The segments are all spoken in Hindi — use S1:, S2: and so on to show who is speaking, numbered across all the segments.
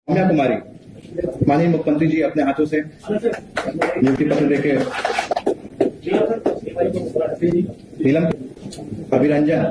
S1: सौम्या कुमारी, माननीय मुख्यमंत्री जी अपने हाथों से नियुक्ति पत्र देके नीलम अभिरंजन।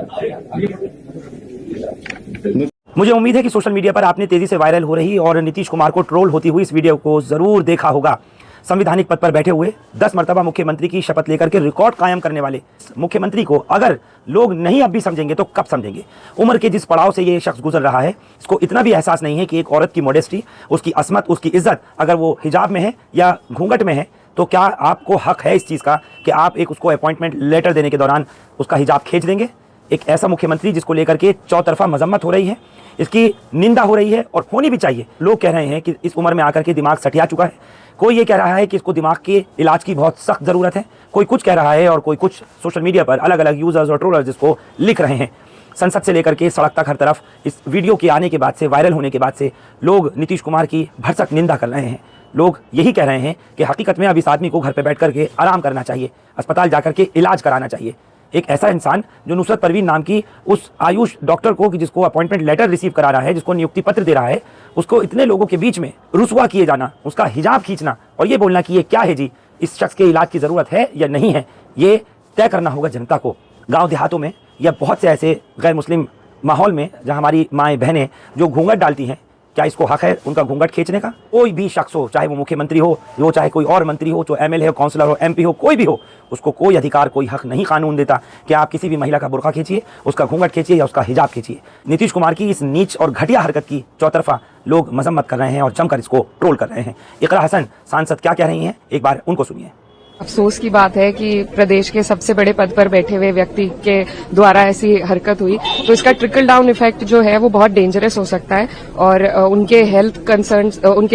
S2: मुझे उम्मीद है कि सोशल मीडिया पर आपने तेजी से वायरल हो रही और नीतीश कुमार को ट्रोल होती हुई इस वीडियो को जरूर देखा होगा। संवैधानिक पद पर बैठे हुए 10 मर्तबा मुख्यमंत्री की शपथ लेकर के रिकॉर्ड कायम करने वाले मुख्यमंत्री को अगर लोग नहीं अब भी समझेंगे तो कब समझेंगे। उम्र के जिस पड़ाव से ये शख्स गुजर रहा है, इसको इतना भी एहसास नहीं है कि एक औरत की मॉडेस्टी, उसकी असमत, उसकी इज्जत, अगर वो हिजाब में है या घूंघट में है तो क्या आपको हक है इस चीज़ का कि आप एक उसको अपॉइंटमेंट लेटर देने के दौरान उसका हिजाब खींच देंगे। एक ऐसा मुख्यमंत्री जिसको लेकर के चौतरफा मजम्मत हो रही है, इसकी निंदा हो रही है और होनी भी चाहिए। लोग कह रहे हैं कि इस उम्र में आकर के दिमाग सठिया चुका है, कोई ये कह रहा है कि इसको दिमाग के इलाज की बहुत सख्त ज़रूरत है, कोई कुछ कह रहा है और कोई कुछ सोशल मीडिया पर अलग अलग यूज़र्स और ट्रोलर्स जिसको लिख रहे हैं। संसद से लेकर के सड़क तक हर तरफ इस वीडियो के आने के बाद से, वायरल होने के बाद से लोग नीतीश कुमार की भरसक निंदा कर रहे हैं। लोग यही कह रहे हैं कि हकीकत में अब इस आदमी को घर पर बैठ करके आराम करना चाहिए, अस्पताल जाकर के इलाज कराना चाहिए। एक ऐसा इंसान जो नुसरत परवीन नाम की उस आयुष डॉक्टर को, जिसको अपॉइंटमेंट लेटर रिसीव करा रहा है, जिसको नियुक्ति पत्र दे रहा है, उसको इतने लोगों के बीच में रुसवा किए जाना, उसका हिजाब खींचना और ये बोलना कि ये क्या है जी, इस शख्स के इलाज की ज़रूरत है या नहीं है, ये तय करना होगा जनता को। गाँव देहातों में या बहुत से ऐसे गैर मुस्लिम माहौल में जहाँ हमारी माएँ बहनें जो घूंघट डालती हैं, क्या इसको हक है उनका घूंघट खींचने का? कोई भी शख्स हो, चाहे वो मुख्यमंत्री हो, वो चाहे कोई और मंत्री हो, जो एमएलए हो, काउंसलर हो, एमपी हो, कोई भी हो, उसको कोई अधिकार, कोई हक नहीं कानून देता कि आप किसी भी महिला का बुर्का खींचिए, उसका घूंघट खींचिए या उसका हिजाब खींचिए। नीतीश कुमार की इस नीच और घटिया हरकत की चौतरफा लोग मजम्मत कर रहे हैं और जमकर इसको ट्रोल कर रहे हैं। इकरा हसन सांसद क्या कह रही हैं, एक बार उनको सुनिए।
S3: अफसोस की बात है कि प्रदेश के सबसे बड़े पद पर बैठे हुए व्यक्ति के द्वारा ऐसी हरकत हुई, तो इसका ट्रिकल डाउन इफेक्ट जो है वो बहुत डेंजरस हो सकता है और उनके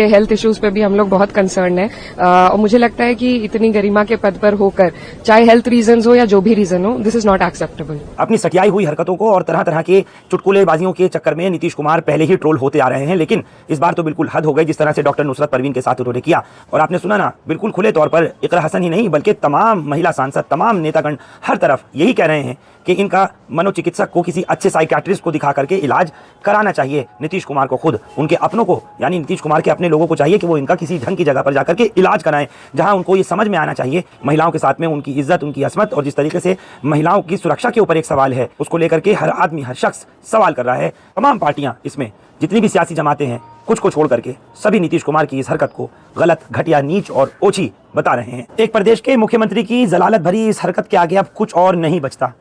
S3: हेल्थ इश्यूज पे भी हम लोग बहुत कंसर्न है। और मुझे लगता है कि इतनी गरिमा के पद पर होकर, चाहे हेल्थ रीजंस हो या जो भी रीजन हो, दिस इज नॉट एक्सेप्टेबल।
S2: अपनी सटियाई हुई हरकतों को और तरह तरह के चुटकुलेबाजियों के चक्कर में नीतीश कुमार पहले ही ट्रोल होते आ रहे हैं, लेकिन इस बार तो बिल्कुल हद हो गई जिस तरह से डॉक्टर नुसरत परवीन के साथ उन्होंने किया। और आपने सुना ना, बिल्कुल खुले तौर पर इकरा हसन ही नहीं बल्कि तमाम महिला सांसद, तमाम नेतागण हर तरफ यही कह रहे हैं कि इनका मनोचिकित्सक को, किसी अच्छे साइकियाट्रिस्ट को दिखा करके इलाज कराना चाहिए। नीतीश कुमार को खुद, उनके अपनों को, यानी नीतीश कुमार के अपने लोगों को चाहिए कि वो इनका किसी ढंग की जगह पर जाकर के इलाज कराएं, जहां उनको ये समझ में आना चाहिए महिलाओं के साथ में उनकी इज्जत, उनकी असमत और जिस तरीके से महिलाओं की सुरक्षा के ऊपर एक सवाल है, उसको लेकर के हर आदमी, हर शख्स सवाल कर रहा है। तमाम पार्टियां, इसमें जितनी भी सियासी जमातें हैं, कुछ को छोड़ करके सभी नीतीश कुमार की इस हरकत को गलत, घटिया, नीच और ओछी बता रहे हैं। एक प्रदेश के मुख्यमंत्री की जलालत भरी इस हरकत के आगे अब कुछ और नहीं बचता।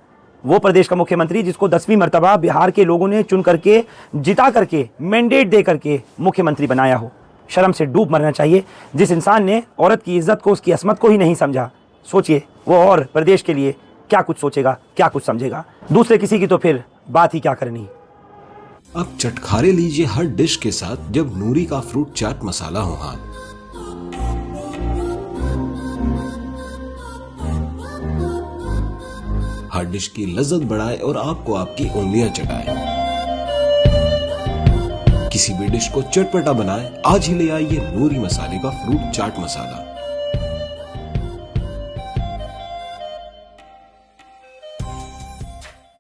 S2: वो प्रदेश का मुख्यमंत्री जिसको 10वीं मर्तबा बिहार के लोगों ने चुन करके, जिता करके, मैंडेट दे करके मुख्यमंत्री बनाया हो। शर्म से डूब मरना चाहिए जिस इंसान ने औरत की इज्जत को, उसकी असमत को ही नहीं समझा। सोचिए वो और प्रदेश के लिए क्या कुछ सोचेगा, क्या कुछ समझेगा। दूसरे किसी की तो फिर बात ही क्या करनी।
S4: अब चटखारे लीजिए हर डिश के साथ जब नूरी का फ्रूट चाट मसाला हो हाथ। हर डिश की लज्जत बढ़ाए और आपको आपकी उंगलियां चटाए। किसी भी डिश को चटपटा बनाए, आज ही ले आइए नूरी मसाले का फ्रूट चाट मसाला।